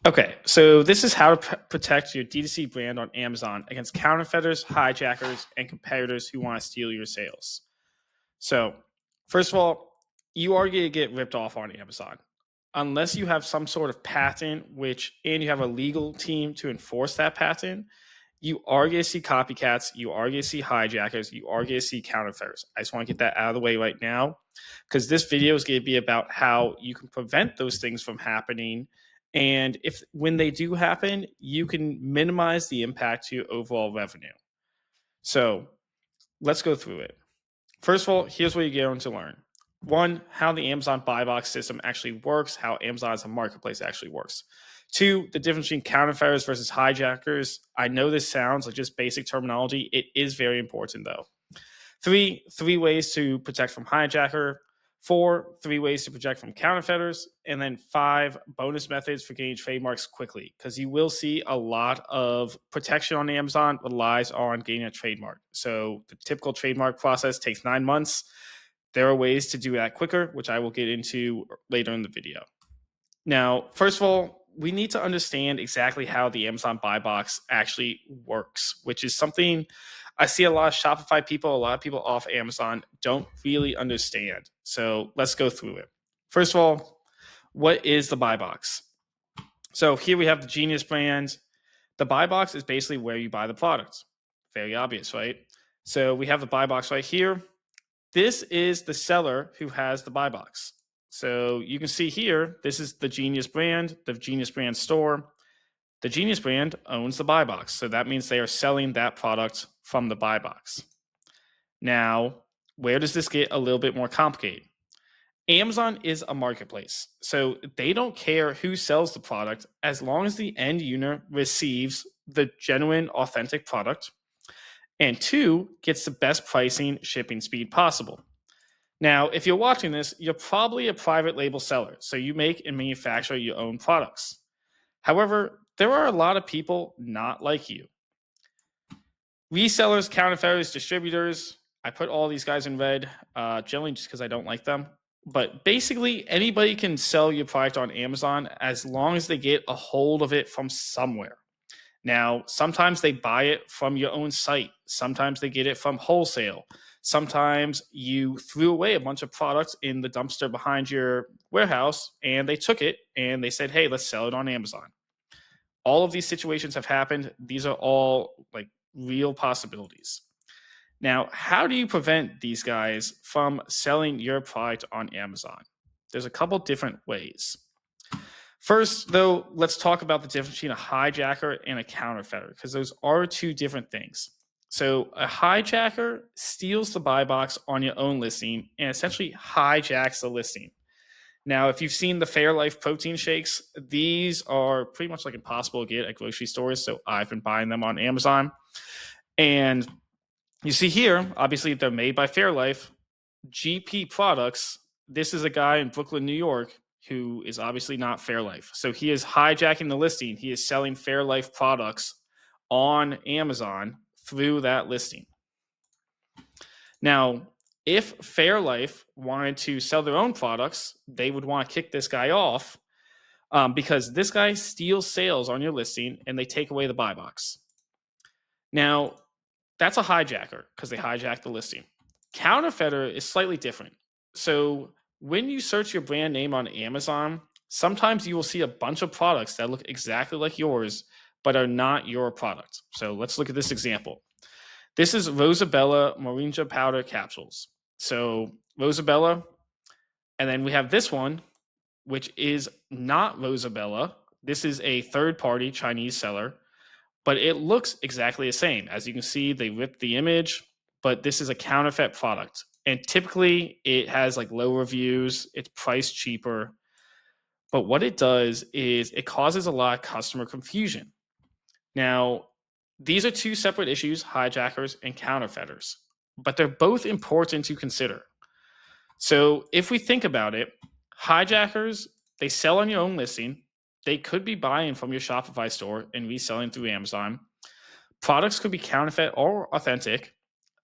Okay, so this is how to protect your D2C brand on Amazon against counterfeiters, hijackers, and competitors who want to steal your sales. So, first of all, you are going to get ripped off on Amazon unless you have some sort of patent, and you have a legal team to enforce that patent. You are going to see copycats, you are going to see hijackers, you are going to see counterfeiters. I just want to get that out of the way right now because this video is going to be about how you can prevent those things from happening. And if when they do happen, you can minimize the impact to your overall revenue. So let's go through it. First of all, here's what you're going to learn. One, how the Amazon buy box system actually works, how Amazon as a marketplace actually works. Two, the difference between counterfeiters versus hijackers. I know this sounds like just basic terminology. It is very important though. Three ways to protect from hijacker. Four, three ways to protect from counterfeiters. And then five, bonus methods for getting trademarks quickly. Because you will see a lot of protection on Amazon relies on getting a trademark. So the typical trademark process takes 9 months. There are ways to do that quicker, which I will get into later in the video. Now, first of all, we need to understand exactly how the Amazon buy box actually works, which is something I see a lot of Shopify people, a lot of people off Amazon don't really understand. So let's go through it. First of all, what is the buy box? So here we have the Genius brand. The buy box is basically where you buy the product. Very obvious, right? So we have the buy box right here. This is the seller who has the buy box. So you can see here, this is the Genius brand, the Genius brand store. The Genius brand owns the buy box. So that means they are selling that product from the buy box. Now, where does this get a little bit more complicated? Amazon is a marketplace. So they don't care who sells the product as long as the end user receives the genuine, authentic product. And two, gets the best pricing, shipping speed possible. Now, if you're watching this, you're probably a private label seller, so you make and manufacture your own products. However, there are a lot of people not like you. Resellers, counterfeiters, distributors. I put all these guys in red, generally just because I don't like them. But basically, anybody can sell your product on Amazon as long as they get a hold of it from somewhere. Now, sometimes they buy it from your own site. Sometimes they get it from wholesale. Sometimes you threw away a bunch of products in the dumpster behind your warehouse and they took it and they said, hey, let's sell it on Amazon. All of these situations have happened. These are all like real possibilities. Now, how do you prevent these guys from selling your product on Amazon? There's a couple different ways. First, though, let's talk about the difference between a hijacker and a counterfeiter, because those are two different things. So, a hijacker steals the buy box on your own listing and essentially hijacks the listing. Now, if you've seen the Fairlife protein shakes, these are pretty much like impossible to get at grocery stores. So, I've been buying them on Amazon. And you see here, obviously, they're made by Fairlife. GP Products, this is a guy in Brooklyn, New York, who is obviously not Fairlife. So he is hijacking the listing. He is selling Fairlife products on Amazon through that listing. Now, if Fairlife wanted to sell their own products, they would want to kick this guy off because this guy steals sales on your listing and they take away the buy box. Now, that's a hijacker because they hijack the listing. Counterfeiter is slightly different. So when you search your brand name on Amazon, sometimes you will see a bunch of products that look exactly like yours, but are not your product. So let's look at this example. This is Rosabella Moringa powder capsules. So Rosabella, and then we have this one, which is not Rosabella. This is a third-party Chinese seller, but it looks exactly the same. As you can see, they ripped the image, but this is a counterfeit product. And typically it has like low reviews, it's priced cheaper. But what it does is it causes a lot of customer confusion. Now, these are two separate issues, hijackers and counterfeiters, but they're both important to consider. So if we think about it, hijackers, they sell on your own listing. They could be buying from your Shopify store and reselling through Amazon. Products could be counterfeit or authentic,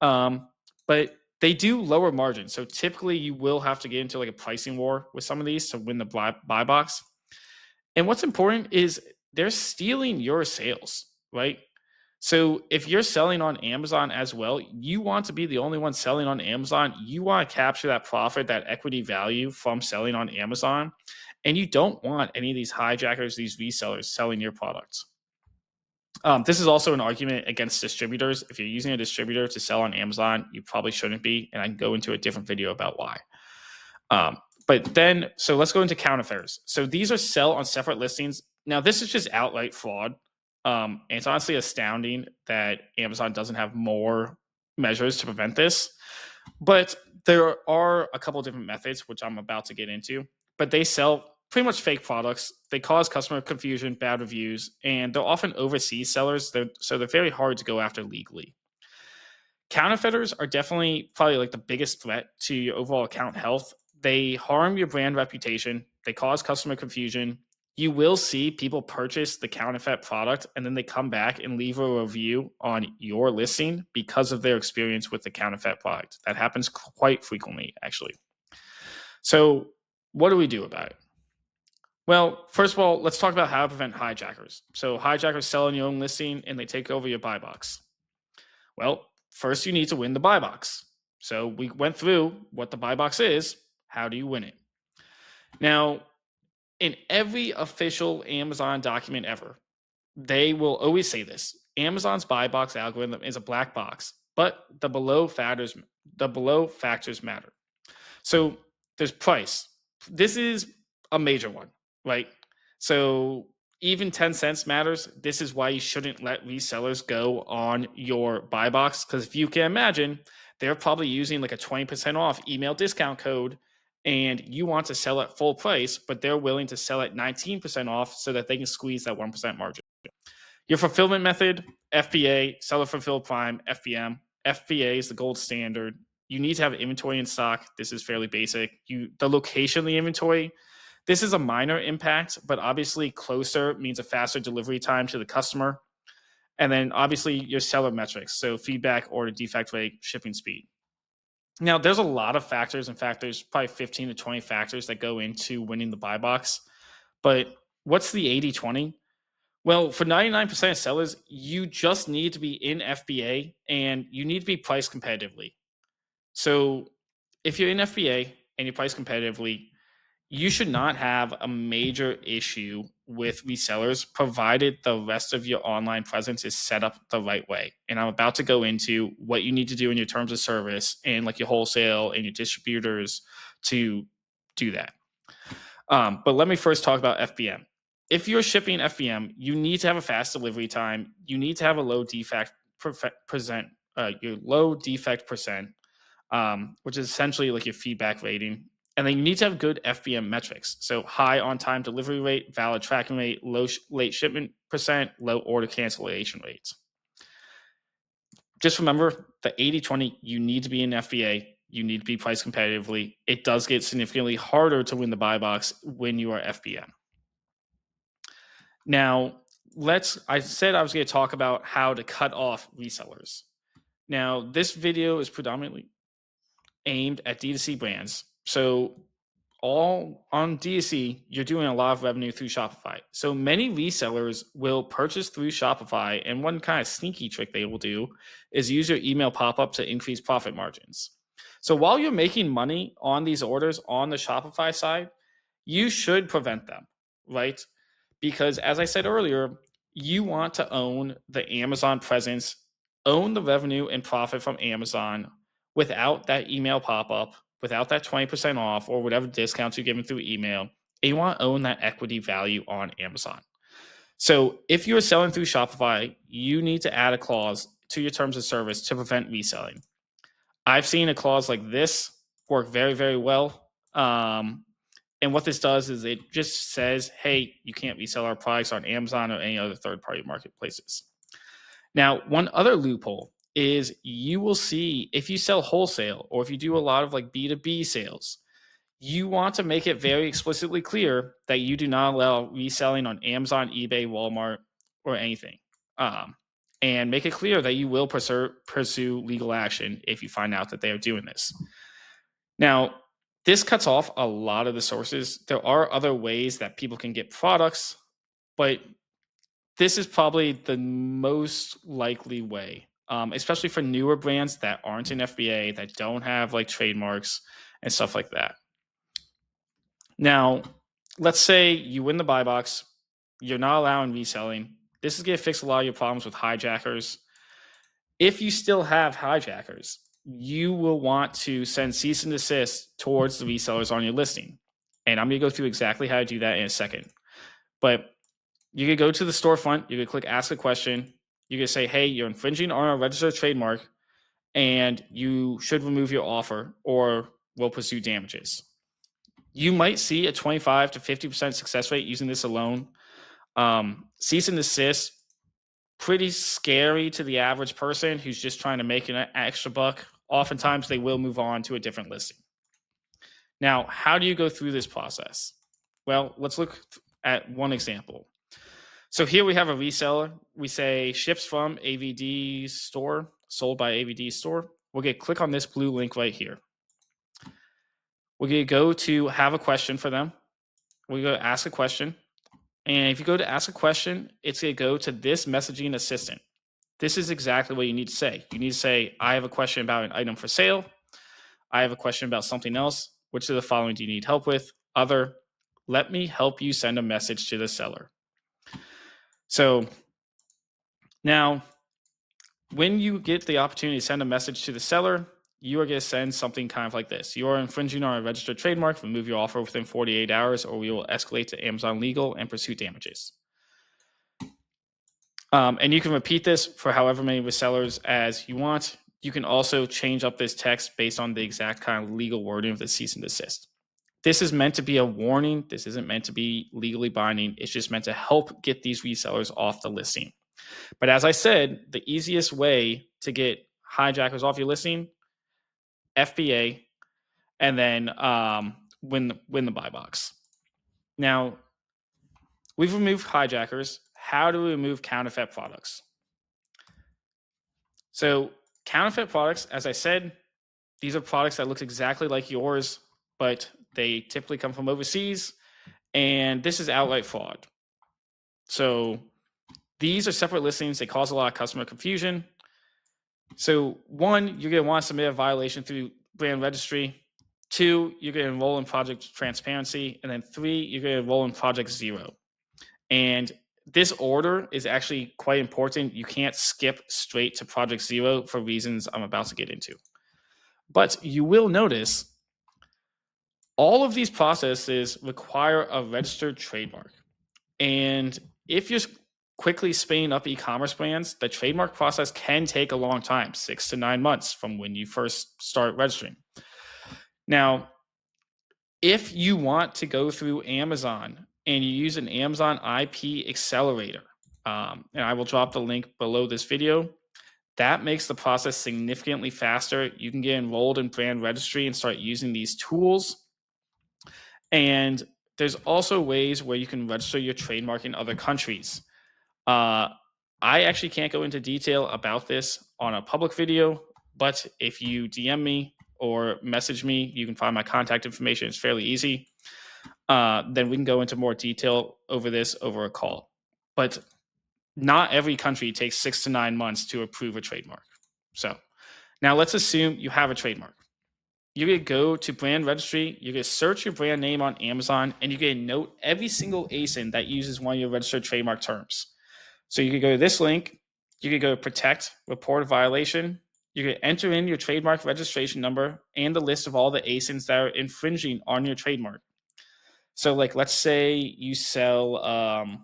but they do lower margins. So typically, you will have to get into like a pricing war with some of these to win the buy box. And what's important is they're stealing your sales, right? So if you're selling on Amazon as well, you want to be the only one selling on Amazon. You want to capture that profit, that equity value from selling on Amazon. And you don't want any of these hijackers, these resellers selling your products. This is also an argument against distributors. If you're using a distributor to sell on Amazon, you probably shouldn't be. And I can go into a different video about why. So let's go into counterfeiters. So these are sell on separate listings. Now, this is just outright fraud. And it's honestly astounding that Amazon doesn't have more measures to prevent this. But there are a couple of different methods, which I'm about to get into. But they sell pretty much fake products. They cause customer confusion, bad reviews, and they're often overseas sellers. So they're very hard to go after legally. Counterfeiters are definitely probably like the biggest threat to your overall account health. They harm your brand reputation. They cause customer confusion. You will see people purchase the counterfeit product and then they come back and leave a review on your listing because of their experience with the counterfeit product. That happens quite frequently, actually. So, what do we do about it? Well, first of all, let's talk about how to prevent hijackers. So, hijackers sell on your own listing and they take over your buy box. Well, first you need to win the buy box. So we went through what the buy box is. How do you win it? Now, in every official Amazon document ever, they will always say this. Amazon's buy box algorithm is a black box, but the below factors matter. So there's price. This is a major one, right? So even 10 cents matters. This is why you shouldn't let resellers go on your buy box. Because if you can imagine, they're probably using like a 20% off email discount code and you want to sell at full price, but they're willing to sell at 19% off so that they can squeeze that 1% margin. Your fulfillment method, FBA, seller fulfilled prime, FBM. FBA is the gold standard. You need to have inventory in stock. This is fairly basic. The location of the inventory, this is a minor impact, but obviously closer means a faster delivery time to the customer. And then obviously your seller metrics, so feedback, order defect rate, shipping speed. Now, there's a lot of factors. In fact, there's probably 15 to 20 factors that go into winning the buy box. But what's the 80-20? Well, for 99% of sellers, you just need to be in FBA and you need to be priced competitively. So if you're in FBA and you price competitively, you should not have a major issue with resellers provided the rest of your online presence is set up the right way. And I'm about to go into what you need to do in your terms of service and like your wholesale and your distributors to do that. But let me first talk about FBM. If you're shipping FBM, you need to have a fast delivery time. You need to have a low defect percent, your low defect percent, which is essentially like your feedback rating. And then you need to have good FBM metrics. So high on-time delivery rate, valid tracking rate, low late shipment percent, low order cancellation rates. Just remember the 80-20, you need to be in FBA. You need to be priced competitively. It does get significantly harder to win the buy box when you are FBM. Now, I said I was going to talk about how to cut off resellers. Now, this video is predominantly aimed at D2C brands. So all on D2C, you're doing a lot of revenue through Shopify. So many resellers will purchase through Shopify. And one kind of sneaky trick they will do is use your email pop-up to increase profit margins. So while you're making money on these orders on the Shopify side, you should prevent them, right? Because as I said earlier, you want to own the Amazon presence, own the revenue and profit from Amazon without that email pop-up, without that 20% off or whatever discounts you're given through email. And you want to own that equity value on Amazon. So if you're selling through Shopify, you need to add a clause to your terms of service to prevent reselling. I've seen a clause like this work very, very well. And what this does is it just says, hey, you can't resell our products on Amazon or any other third-party marketplaces. Now, one other loophole is you will see if you sell wholesale or if you do a lot of like B2B sales, you want to make it very explicitly clear that you do not allow reselling on Amazon, eBay, Walmart, or anything. And make it clear that you will pursue legal action if you find out that they are doing this. Now, This cuts off a lot of the sources. There are other ways that people can get products, but this is probably the most likely way, especially for newer brands that aren't in FBA, that don't have like trademarks and stuff like that. Now, let's say you win the buy box, you're not allowing reselling. This is going to fix a lot of your problems with hijackers. If you still have hijackers, you will want to send cease and desist towards the resellers on your listing. And I'm going to go through exactly how to do that in a second. But you could go to the storefront, you could click ask a question. You could say, hey, you're infringing on our registered trademark and you should remove your offer or we'll pursue damages. You might see a 25 to 50% success rate using this alone. Cease and desist, pretty scary to the average person who's just trying to make an extra buck. Oftentimes they will move on to a different listing. Now, how do you go through this process? Well, let's look at one example. So here we have a reseller. We say ships from AVD store, sold by AVD store. We're going to click on this blue link right here. We're going to go to have a question for them. We're going to ask a question. And if you go to ask a question, it's going to go to this messaging assistant. This is exactly what you need to say. You need to say, I have a question about an item for sale. I have a question about something else. Which of the following do you need help with? Other, let me help you send a message to the seller. So now, when you get the opportunity to send a message to the seller, you are going to send something kind of like this. You are infringing on a registered trademark. Remove your offer within 48 hours or we will escalate to Amazon Legal and pursue damages. And you can repeat this for however many resellers as you want. You can also change up this text based on the exact kind of legal wording of the cease and desist. This is meant to be a warning. This isn't meant to be legally binding. It's just meant to help get these resellers off the listing. But as I said, the easiest way to get hijackers off your listing, FBA, and then win the buy box. Now, we've removed hijackers. How do we remove counterfeit products? So counterfeit products, as I said, these are products that look exactly like yours, but they typically come from overseas, and this is outright fraud. So these are separate listings. They cause a lot of customer confusion. So 1, you're going to want to submit a violation through brand registry. 2, you're going to enroll in Project Transparency. And then 3, you're going to enroll in Project Zero. And this order is actually quite important. You can't skip straight to Project Zero for reasons I'm about to get into. But you will notice all of these processes require a registered trademark. And if you're quickly spinning up e-commerce brands, the trademark process can take a long time, 6 to 9 months from when you first start registering. Now, if you want to go through Amazon and you use an Amazon IP accelerator, and I will drop the link below this video, that makes the process significantly faster. You can get enrolled in brand registry and start using these tools. And there's also ways where you can register your trademark in other countries. I actually can't go into detail about this on a public video, but if you DM me or message me, you can find my contact information. It's fairly easy. Then we can go into more detail over this over a call. But not every country takes 6 to 9 months to approve a trademark. So now let's assume you have a trademark. You're going to go to brand registry. You're going to search your brand name on Amazon, and you're going to note every single ASIN that uses one of your registered trademark terms. So you can go to this link. You can go to protect, report a violation. You can enter in your trademark registration number and the list of all the ASINs that are infringing on your trademark. So like, let's say you sell,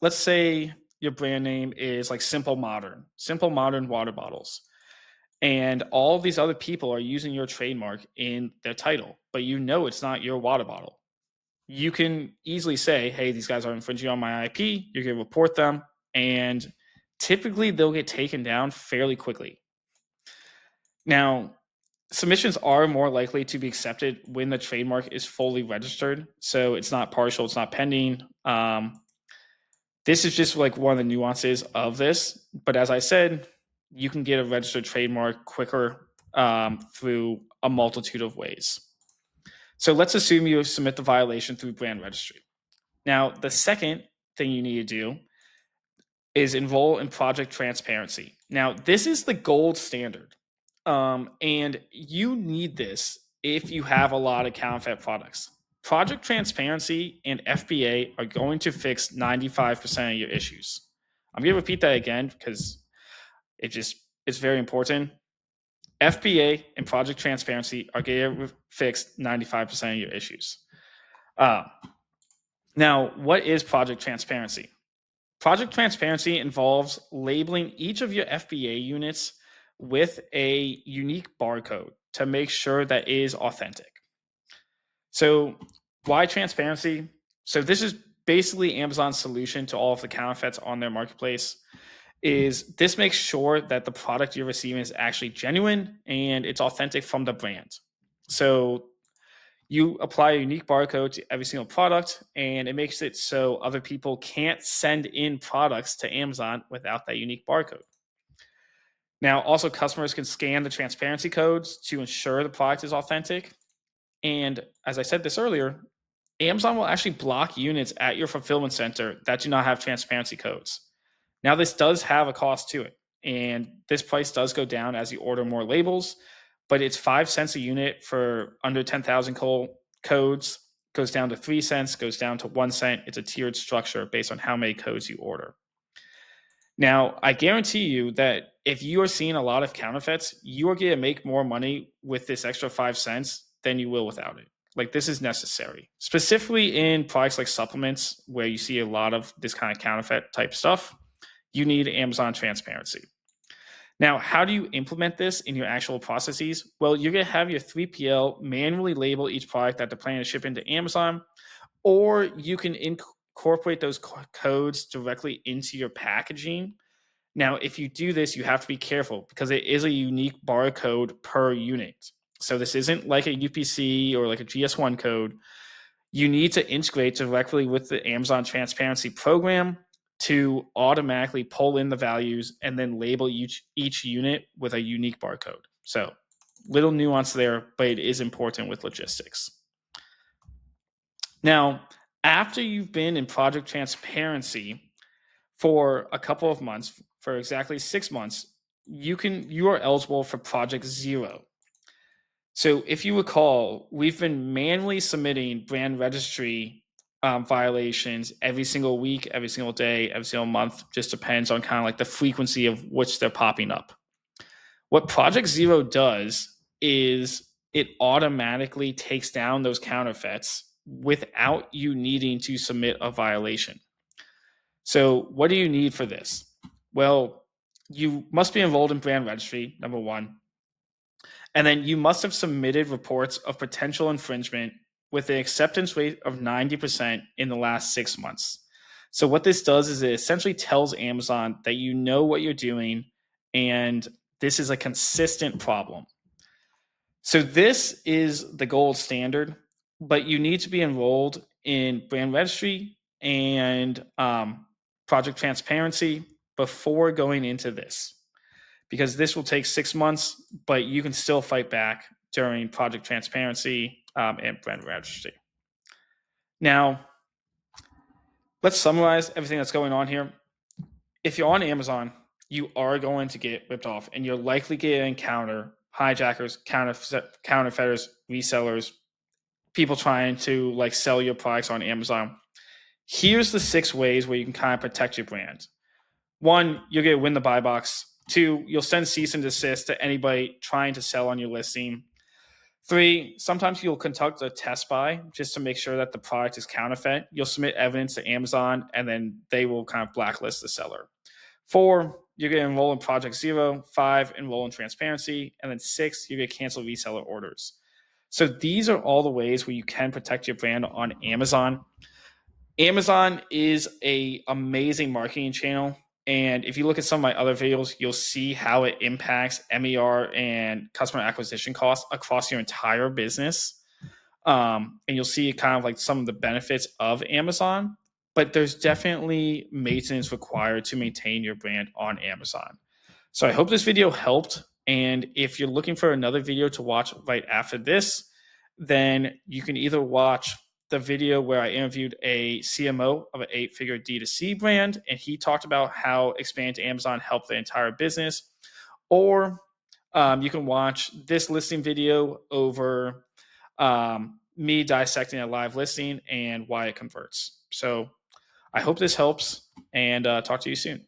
let's say your brand name is like Simple Modern water bottles. And all these other people are using your trademark in their title, but you know it's not your water bottle. You can easily say, hey, these guys are infringing on my IP. You're going to report them. And typically they'll get taken down fairly quickly. Now, submissions are more likely to be accepted when the trademark is fully registered. So it's not partial, it's not pending. This is just like one of the nuances of this. But as I said, you can get a registered trademark quicker through a multitude of ways. So let's assume you submit the violation through brand registry. Now, the second thing you need to do is enroll in Project Transparency. Now, this is the gold standard. And you need this if you have a lot of counterfeit products. Project Transparency and FBA are going to fix 95% of your issues. I'm going to repeat that again because it's very important. FBA and Project Transparency are going to fix 95% of your issues. Now, what is Project Transparency? Project Transparency involves labeling each of your FBA units with a unique barcode to make sure that it is authentic. So why transparency? So this is basically Amazon's solution to all of the counterfeits on their marketplace. This makes sure that the product you're receiving is actually genuine and it's authentic from the brand. So you apply a unique barcode to every single product, and it makes it so other people can't send in products to Amazon without that unique barcode. Now, also, customers can scan the transparency codes to ensure the product is authentic. And as I said this earlier, Amazon will actually block units at your fulfillment center that do not have transparency codes. Now, this does have a cost to it, and this price does go down as you order more labels, but it's 5 cents a unit for under 10,000 codes, goes down to 3 cents, goes down to 1 cent. It's a tiered structure based on how many codes you order. Now, I guarantee you that if you are seeing a lot of counterfeits, you are going to make more money with this extra 5 cents than you will without it. Like, this is necessary, specifically in products like supplements, where you see a lot of this kind of counterfeit type stuff. You need Amazon transparency. Now, how do you implement this in your actual processes? Well, you're going to have your 3PL manually label each product that they're planning to ship into Amazon, or you can incorporate those codes directly into your packaging. Now, if you do this, you have to be careful because it is a unique barcode per unit. So this isn't like a UPC or like a GS1 code. You need to integrate directly with the Amazon Transparency program to automatically pull in the values and then label each unit with a unique barcode. So little nuance there, but it is important with logistics. Now, after you've been in Project Transparency for a couple of months, for exactly 6 months, you are eligible for Project Zero. So if you recall, we've been manually submitting brand registry violations every single week, every single day, every single month. Just depends on kind of like the frequency of which they're popping up. What Project Zero does is it automatically takes down those counterfeits without you needing to submit a violation. So what do you need for this? Well, you must be enrolled in brand registry, number one. And then you must have submitted reports of potential infringement with an acceptance rate of 90% in the last 6 months. So what this does is it essentially tells Amazon that you know what you're doing and this is a consistent problem. So this is the gold standard, but you need to be enrolled in brand registry and Project Transparency before going into this, because this will take 6 months, but you can still fight back during Project Transparency and brand registry. Now, let's summarize everything that's going on here. If you're on Amazon, you are going to get ripped off, and you're likely going to encounter hijackers, counterfeiters, resellers, people trying to like sell your products on Amazon. Here's the 6 ways where you can kind of protect your brand. 1, you're going to win the buy box. 2, you'll send cease and desist to anybody trying to sell on your listing. 3, sometimes you'll conduct a test buy just to make sure that the product is counterfeit. You'll submit evidence to Amazon, and then they will kind of blacklist the seller. 4, you're going to enroll in Project Zero. 5, enroll in Transparency. And then 6, you're going to cancel reseller orders. So these are all the ways where you can protect your brand on Amazon. Amazon is an amazing marketing channel. And if you look at some of my other videos, you'll see how it impacts MER and customer acquisition costs across your entire business. And you'll see kind of like some of the benefits of Amazon, but there's definitely maintenance required to maintain your brand on Amazon. So I hope this video helped. And if you're looking for another video to watch right after this, then you can either watch the video where I interviewed a CMO of an 8-figure D2C brand, and he talked about how expanding to Amazon helped the entire business, or you can watch this listing video over me dissecting a live listing and why it converts. So I hope this helps, and talk to you soon.